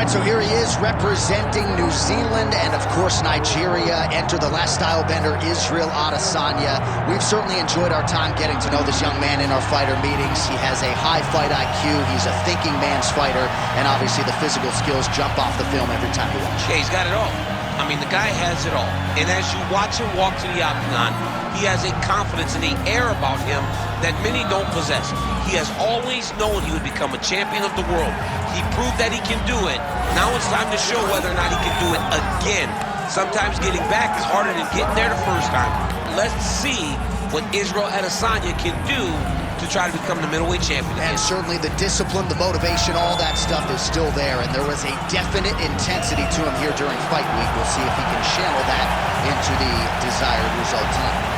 right, so here he is representing New Zealand and, of course, Nigeria. Enter the last style bender, Israel Adesanya. We've certainly enjoyed our time getting to know this young man in our fighter meetings. He has a high fight IQ. He's a thinking man's fighter. And obviously the physical skills jump off the film every time you watch. Yeah, he's got it all. I mean, the guy has it all. And as you watch him walk to the octagon, he has a confidence and the air about him that many don't possess. He has always known he would become a champion of the world. He proved that he can do it. Now it's time to show whether or not he can do it again. Sometimes getting back is harder than getting there the first time. Let's see what Israel Adesanya can do to try to become the middleweight champion. And certainly the discipline, the motivation, all that stuff is still there. And there was a definite intensity to him here during fight week. We'll see if he can channel that into the desired result tonight.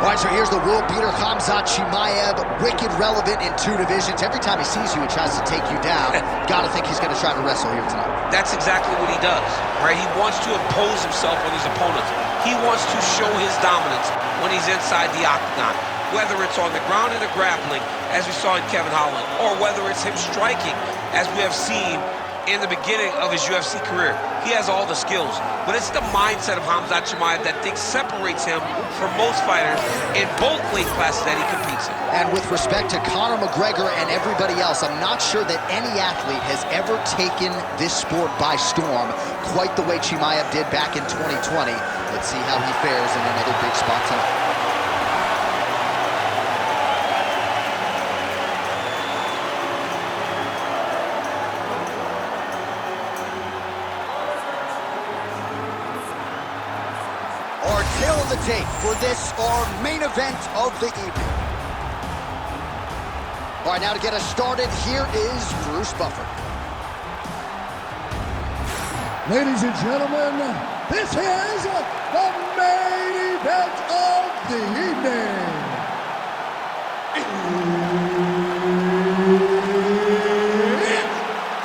All right, so here's the world beater, Khamzat Chimaev, wicked relevant in 2 divisions. Every time he sees you, he tries to take you down. Gotta think he's gonna try to wrestle here tonight. That's exactly what he does, right? He wants to impose himself on his opponents. He wants to show his dominance when he's inside the octagon, whether it's on the ground in the grappling, as we saw in Kevin Holland, or whether it's him striking, as we have seen in the beginning of his UFC career. He has all the skills, but it's the mindset of Khamzat Chimaev that separates him from most fighters in both weight classes that he competes in. And with respect to Conor McGregor and everybody else, I'm not sure that any athlete has ever taken this sport by storm quite the way Chimaev did back in 2020. Let's see how he fares in another big spot tonight. Our tail of the tape for this, our main event of the evening. All right, now to get us started, here is Bruce Buffer. Ladies and gentlemen, this is the main event of the evening. It's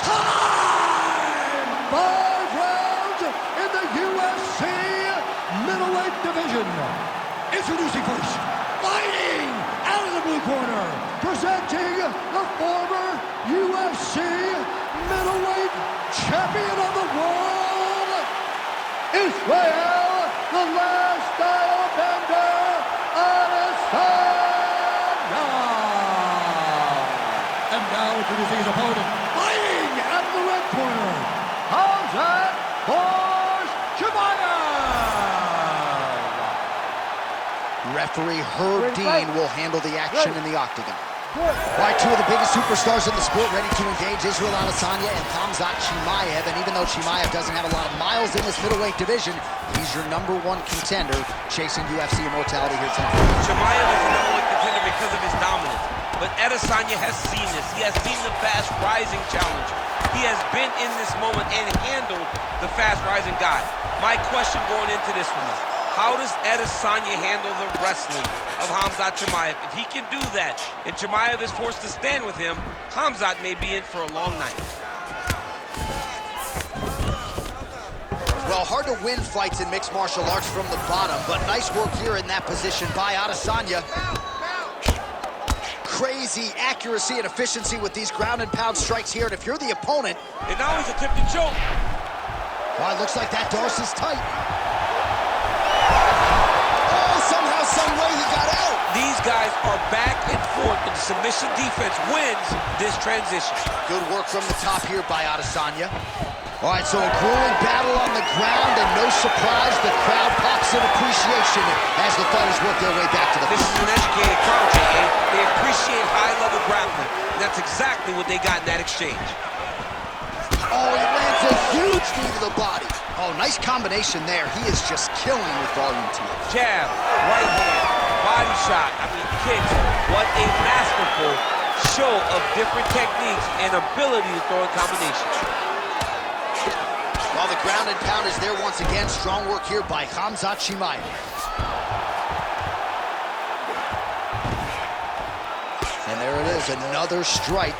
time! 5 rounds in the UFC middleweight division. Introducing first, fighting out of the blue corner, presenting the former UFC middleweight champion of the world, Israel, the last style bender, Adesanya. And now introducing his opponent, fighting out of the red corner, Khamzat Chimaev. Referee Herb Dean will handle the action in the octagon. All right, 2 of the biggest superstars in the sport ready to engage, Israel Adesanya and Khamzat Chimaev. And even though Chimaev doesn't have a lot of miles in this middleweight division, he's your #1 contender chasing UFC immortality here tonight. Chimaev is the #1 contender because of his dominance. But Adesanya has seen this. He has seen the fast-rising challenge. He has been in this moment and handled the fast-rising guy. My question going into this one is, how does Adesanya handle the wrestling of Khamzat Chimaev? If he can do that, and Chimaev is forced to stand with him, Khamzat may be in for a long night. Well, hard to win fights in mixed martial arts from the bottom, but nice work here in that position by Adesanya. Crazy accuracy and efficiency with these ground and pound strikes here, and if you're the opponent... And now he's attempting to choke. Well, it looks like that Darce is tight. Somehow, some way he got out. These guys are back and forth, and the submission defense wins this transition. Good work from the top here by Adesanya. All right, so a grueling battle on the ground, and no surprise, the crowd pops in appreciation as the fighters work their way back to the This is an educated crowd, J.A. They appreciate high-level grappling. That's exactly what they got in that exchange. Oh, he lands a huge knee to the body. Oh, nice combination there. He is just killing with volume tonight. Jab, right hand, body shot, kicks. What a masterful show of different techniques and ability to throw in combinations. Well, the ground and pound is there once again. Strong work here by Khamzat Chimaev. And there it is, another strike.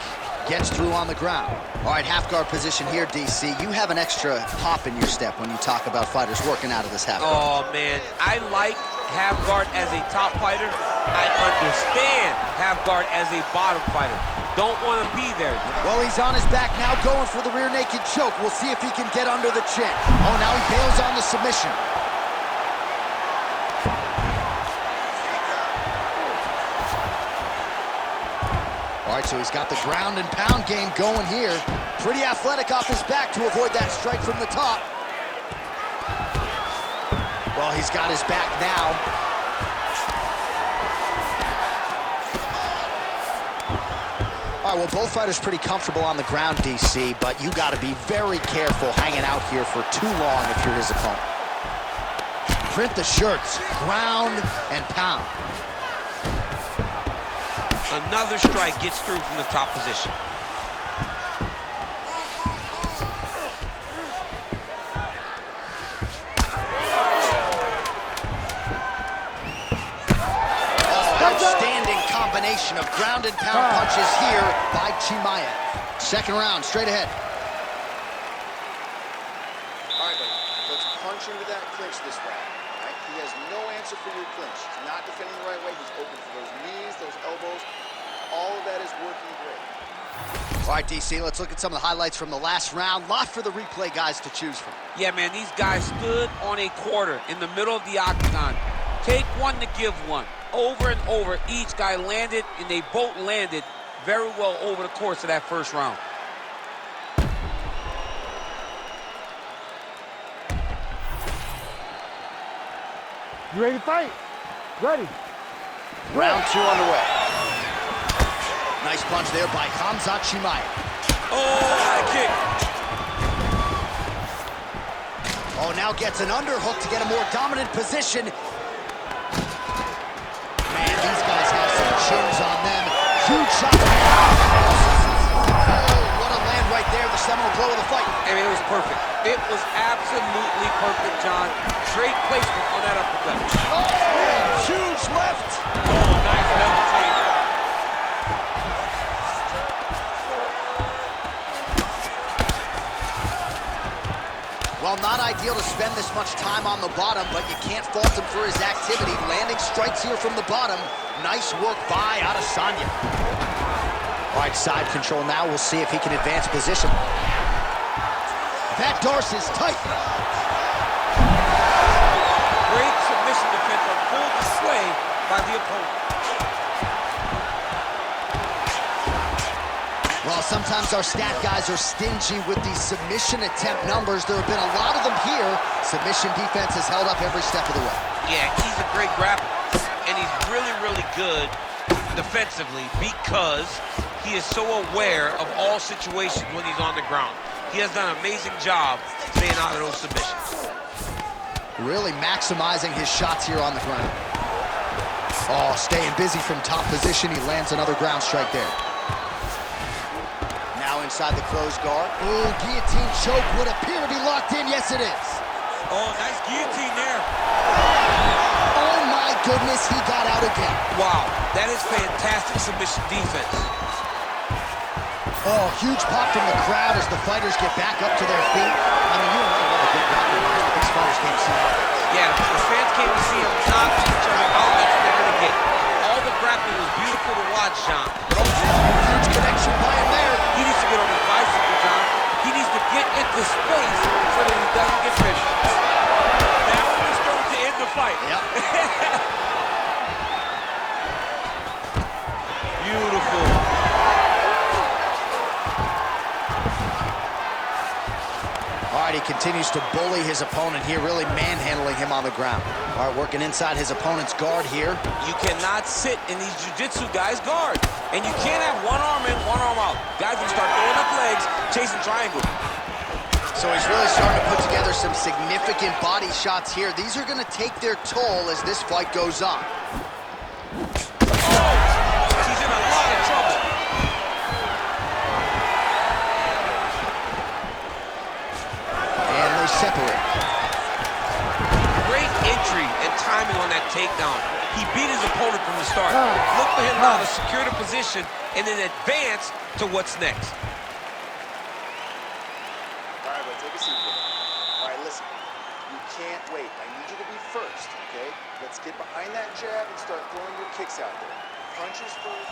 Gets through on the ground. All right, half guard position here, DC. You have an extra pop in your step when you talk about fighters working out of this half guard. Oh, man, I like half guard as a top fighter. I understand half guard as a bottom fighter. Don't want to be there. Well, he's on his back now, going for the rear naked choke. We'll see if he can get under the chin. Oh, now he bails on the submission. All right, so he's got the ground and pound game going here. Pretty athletic off his back to avoid that strike from the top. Well, he's got his back now. All right, well, both fighters pretty comfortable on the ground, DC, but you got to be very careful hanging out here for too long if you're his opponent. Print the shirts, ground and pound. Another strike gets through from the top position. Outstanding combination of ground and pound punches here by Chimaev. Second round, straight ahead. All right, buddy, let's punch into that clinch this round. All right? He has no answer for your clinch. He's not defending the right way. He's open for those knees, those elbows. All of that is working great. All right, DC, let's look at some of the highlights from the last round. Lot for the replay guys to choose from. Yeah, man, these guys stood on a quarter in the middle of the octagon. Take one to give one. Over and over, each guy landed, and they both landed very well over the course of that first round. You ready to fight? Ready. Round two underway. Nice punch there by Khamzat Chimaev. Oh, high kick. Oh, now gets an underhook to get a more dominant position. Man, these guys have some chins on them. Huge shot. Oh, what a land right there, the seminal blow of the fight. I mean, it was perfect. It was absolutely perfect, John. Great placement on that uppercut. Oh, huge left. Oh, nice left change. Well, not ideal to spend this much time on the bottom, but you can't fault him for his activity. Landing strikes here from the bottom. Nice work by Adesanya. All right, side control now. We'll see if he can advance position. That Darce is tight. Great submission defense on full display by the opponent. Well, sometimes our stat guys are stingy with these submission attempt numbers. There have been a lot of them here. Submission defense has held up every step of the way. Yeah, he's a great grappler, and he's really, really good defensively because he is so aware of all situations when he's on the ground. He has done an amazing job staying out of those submissions. Really maximizing his shots here on the ground. Oh, staying busy from top position. He lands another ground strike there. Now inside the closed guard. Ooh, guillotine choke would appear to be locked in. Yes, it is. Oh, nice guillotine there. Oh, my goodness, he got out again. Wow, that is fantastic submission defense. Oh, huge pop from the crowd as the fighters get back up to their feet. I mean, you and I love a good grappling match, but these fighters came to see him. Yeah, the fans came to see him knock each other out. That's what they're going to get. All the grappling was beautiful to watch, John. But huge connection by him there. He needs to get on his bicycle, John. He needs to get into space so that he doesn't get finished. Now we're starting to end the fight. Yep. Beautiful. All right, he continues to bully his opponent here, really manhandling him on the ground. All right, working inside his opponent's guard here. You cannot sit in these jiu-jitsu guys' guard. And you can't have one arm in, one arm out. Guys can start throwing up legs, chasing triangle. So he's really starting to put together some significant body shots here. These are going to take their toll as this fight goes on. Oh, he's in a lot of trouble. separate. Great entry and timing on that takedown. He beat his opponent from the start. Look for him now to secure the position and then advance to what's next. All right, but take a seat for me. All right, listen. You can't wait. I need you to be first, okay? Let's get behind that jab and start throwing your kicks out there. Punches first.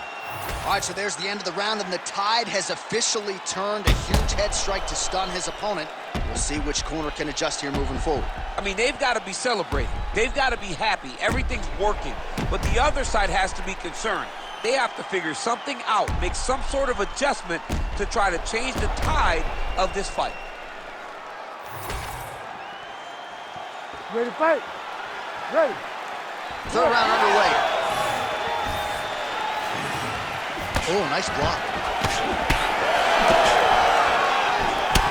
All right, so there's the end of the round, and the tide has officially turned. A huge head strike to stun his opponent. We'll see which corner can adjust here moving forward. I mean, they've got to be celebrating. They've got to be happy. Everything's working. But the other side has to be concerned. They have to figure something out, make some sort of adjustment to try to change the tide of this fight. Ready to fight? Ready. Third round underway. Oh, nice block.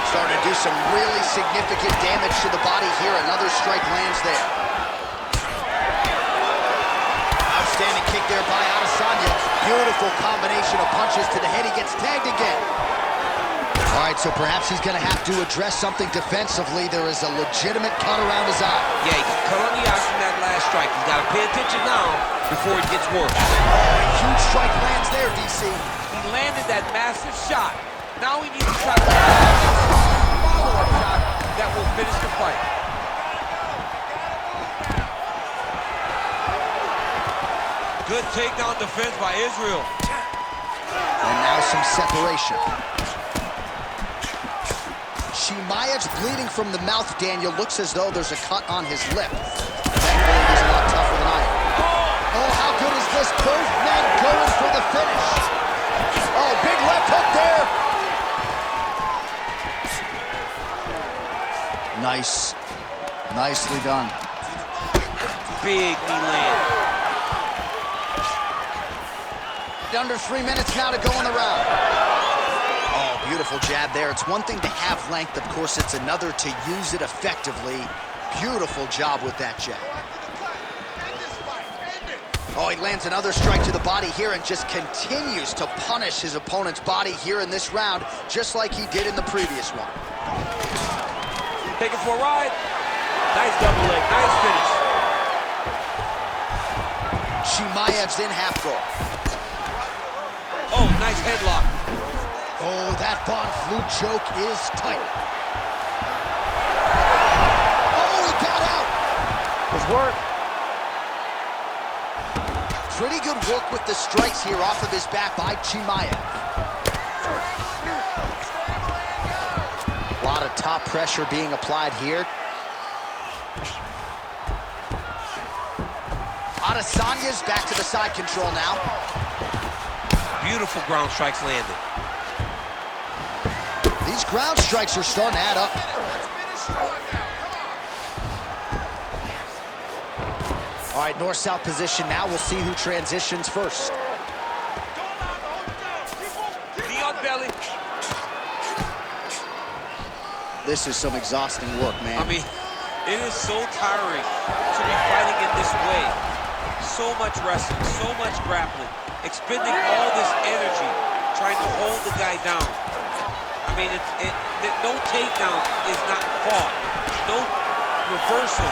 Starting to do some really significant damage to the body here. Another strike lands there. Outstanding kick there by Adesanya. Beautiful combination of punches to the head. He gets tagged again. All right, so perhaps he's going to have to address something defensively. There is a legitimate cut around his eye. Yeah, he got cut on the eye from that last strike. He's got to pay attention now before it gets worse. Oh, huge strike lands there, DC. He landed that massive shot. Now he needs to try to land a follow-up shot that will finish the fight. Good takedown defense by Israel. And now some separation. Chimaev's bleeding from the mouth, Daniel. Looks as though there's a cut on his lip. Thankfully, he's a lot tougher than I am. Oh, how good is this? Both men going for the finish. Oh, big left hook there. Nice. Nicely done. Big knee land. Under 3 minutes now to go in the round. Oh, beautiful jab there. It's one thing to have length. Of course, it's another to use it effectively. Beautiful job with that jab. Oh, he lands another strike to the body here and just continues to punish his opponent's body here in this round, just like he did in the previous one. Take it for a ride. Nice double leg. Nice finish. Chimaev's in half guard. Oh, nice headlock. Oh, that Von Flue choke is tight. Oh, he got out. Good work. Pretty good work with the strikes here off of his back by Chimaev. A lot of top pressure being applied here. Adesanya's back to the side control now. Beautiful ground strikes landed. These ground strikes are starting to add up. All right, north-south position now. We'll see who transitions first. Knee on belly. This is some exhausting work, man. I mean, it is so tiring to be fighting in this way. So much wrestling, so much grappling, expending all this energy trying to hold the guy down. I mean, no takedown is not fought. No reversal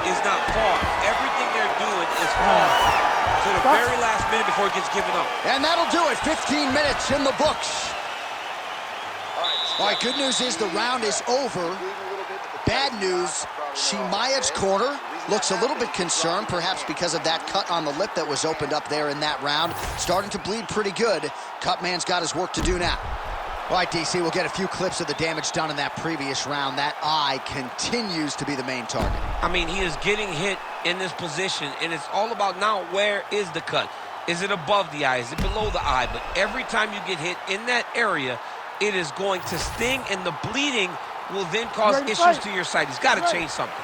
is not fought. Everything they're doing is fought to the very last minute before it gets given up. And that'll do it. 15 minutes in the books. All right, good news is the round is over. Bad news, Chimaev's corner looks a little bit concerned, perhaps because of that cut on the lip that was opened up there in that round. Starting to bleed pretty good. Cutman's got his work to do now. All right, DC, we'll get a few clips of the damage done in that previous round. That eye continues to be the main target. I mean, he is getting hit in this position, and it's all about now, where is the cut? Is it above the eye? Is it below the eye? But every time you get hit in that area, it is going to sting, and the bleeding will then cause issues to your side. He's got to change something.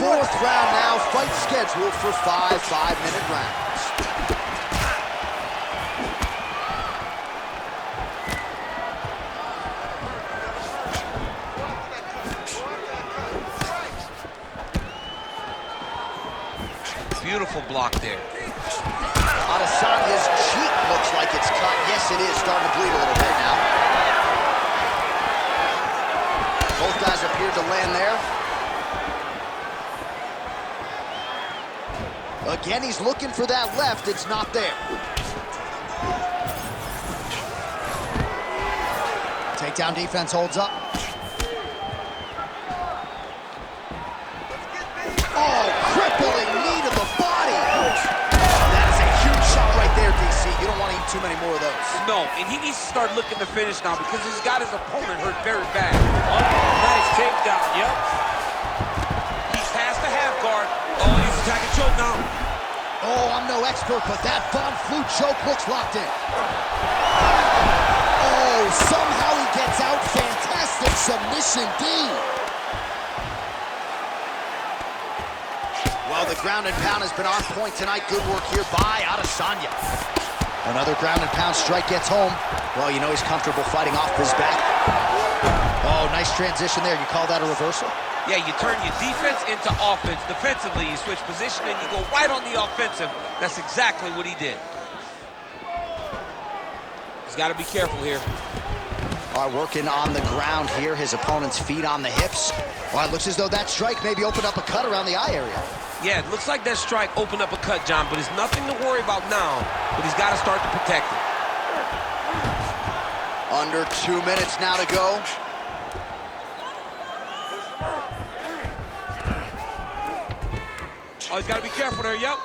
Fourth round now, fight scheduled for 5 5-minute rounds. Beautiful block there. Adesanya's cheek looks like it's cut. Yes, it is starting to bleed a little bit now. Both guys appeared to land there. Again, he's looking for that left. It's not there. Takedown defense holds up. Oh, crippling knee to the body. That is a huge shot right there, DC. You don't want to eat too many more of those. No, and he needs to start looking to finish now because he's got his opponent hurt very bad. Oh, nice takedown, yep. He's past the half guard. Oh, he's attacking choke now. Oh, I'm no expert, but that Von Flue choke looks locked in. Oh, somehow he gets out. Fantastic submission D. Well, the ground and pound has been on point tonight. Good work here by Adesanya. Another ground and pound strike gets home. Well, you know he's comfortable fighting off his back. Oh, nice transition there. You call that a reversal? Yeah, you turn your defense into offense. Defensively, you switch position and you go right on the offensive. That's exactly what he did. He's got to be careful here. All right, working on the ground here. His opponent's feet on the hips. Well, it looks as though that strike maybe opened up a cut around the eye area. Yeah, it looks like that strike opened up a cut, John, but it's nothing to worry about now, but he's got to start to protect it. Under 2 minutes now to go. Oh, he's got to be careful there, yep.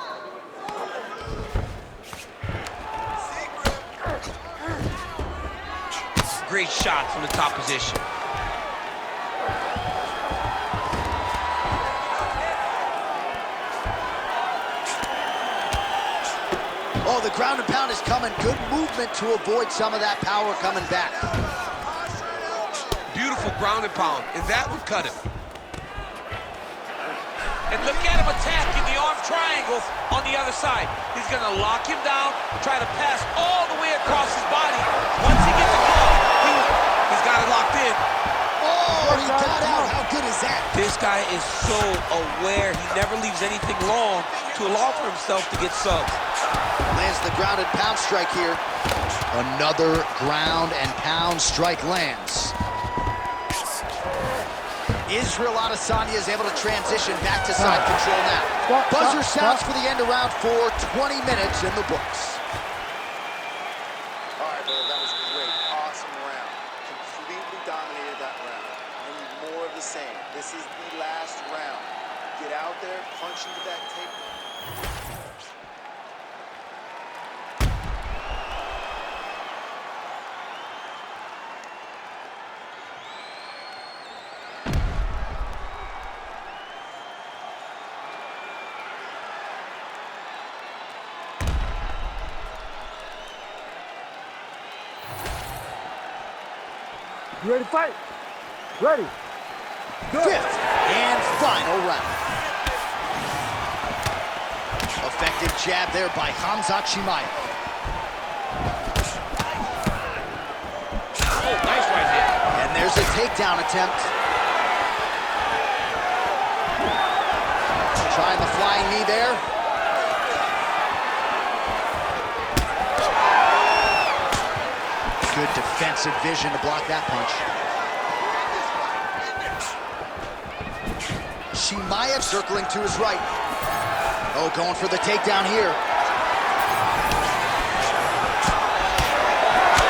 Great shot from the top position. Oh, the ground and pound is coming. Good movement to avoid some of that power coming back. Beautiful ground and pound, and that would cut him. And look at him attacking the arm triangle on the other side. He's gonna lock him down, try to pass all the way across his body. Once he gets a glove, he's got it locked in. Oh, he got out. How good is that? This guy is so aware. He never leaves anything long to allow for himself to get subs. Lands the ground and pound strike here. Another ground and pound strike lands. Israel Adesanya is able to transition back to side control now. Buzzer sounds for the end of round 4, 20 minutes in the books. All right, brother, that was great. Awesome round. Completely dominated that round. I need more of the same. This is the last round. Get out there, punch into that takedown. You ready to fight? Ready. Go. 5th and final round. Effective jab there by Khamzat Chimaev. Oh, nice right hand. And there's a takedown attempt. Trying the flying knee there. Good defensive vision to block that punch. Chimaev circling to his right. Oh, going for the takedown here.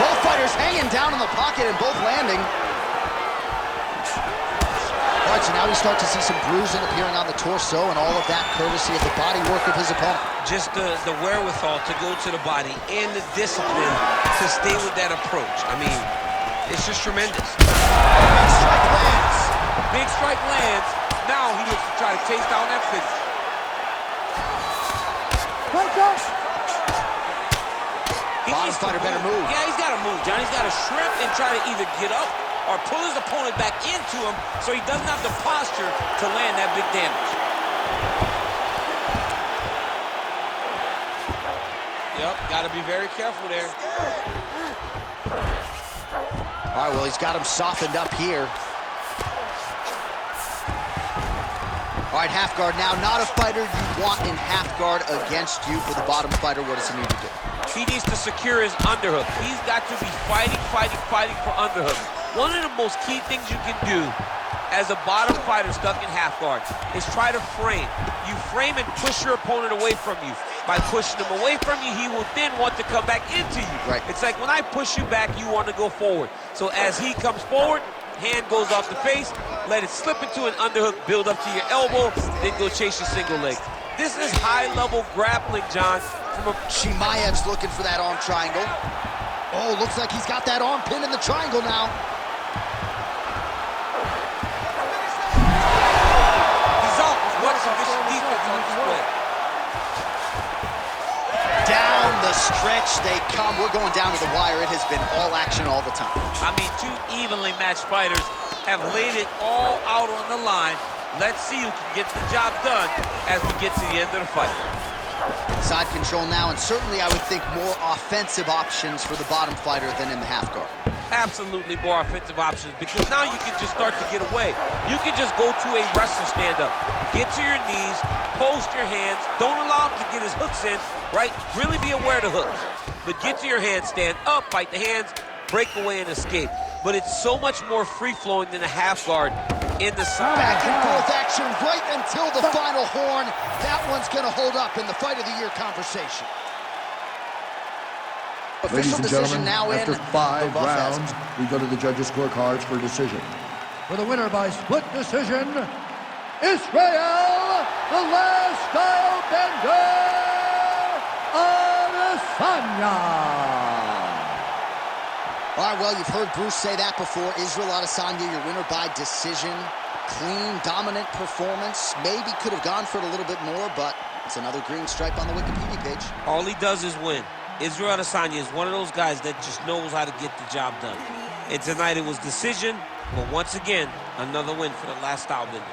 Both fighters hanging down in the pocket and both landing. All right, so now we start to see some bruising appearing on the torso, and all of that courtesy of the body work of his opponent. Just the wherewithal to go to the body and the discipline to stay with that approach. I mean, it's just tremendous. Big strike lands. Big strike lands. Now he looks to try to chase down that finish. Bottom fighter better move. Yeah, he's got to move, John. He's got to shrimp and try to either get up or pull his opponent back into him so he doesn't have the posture to land that big damage. Yep, got to be very careful there. All right, well, he's got him softened up here. All right, half guard now. Not a fighter you want in half guard against you. For the bottom fighter, what does he need to do? He needs to secure his underhook. He's got to be fighting for underhook. One of the most key things you can do as a bottom fighter stuck in half guard is try to frame. You frame and push your opponent away from you. By pushing him away from you, he will then want to come back into you. Right. It's like when I push you back, you want to go forward. So as he comes forward, hand goes off the face, let it slip into an underhook, build up to your elbow, then go chase your single leg. This is high-level grappling, John. Chimaev's looking for that arm triangle. Oh, looks like he's got that arm pin in the triangle now. Down the stretch they come. We're going down to the wire. It has been all action all the time. I mean, two evenly matched fighters have laid it all out on the line. Let's see who can get the job done as we get to the end of the fight. Side control now, and certainly I would think more offensive options for the bottom fighter than in the half guard. Absolutely more offensive options, because now you can just start to get away. You can just go to a wrestler stand-up. Get to your knees, post your hands, don't allow him to get his hooks in, right? Really be aware of the hooks. But get to your hands, stand up, fight the hands, break away and escape. But it's so much more free-flowing than a half guard in the side. Back and forth action right until the final horn. That one's gonna hold up in the Fight of the Year conversation. Ladies and gentlemen, now after in 5 rounds, we go to the judges' scorecards for decision. For the winner by split decision, Israel, the last style bender, Adesanya. All right, well, you've heard Bruce say that before. Israel Adesanya, your winner by decision. Clean, dominant performance. Maybe could have gone for it a little bit more, but it's another green stripe on the Wikipedia page. All he does is win. Israel Adesanya is one of those guys that just knows how to get the job done. And tonight it was decision, but once again, another win for the last style bender.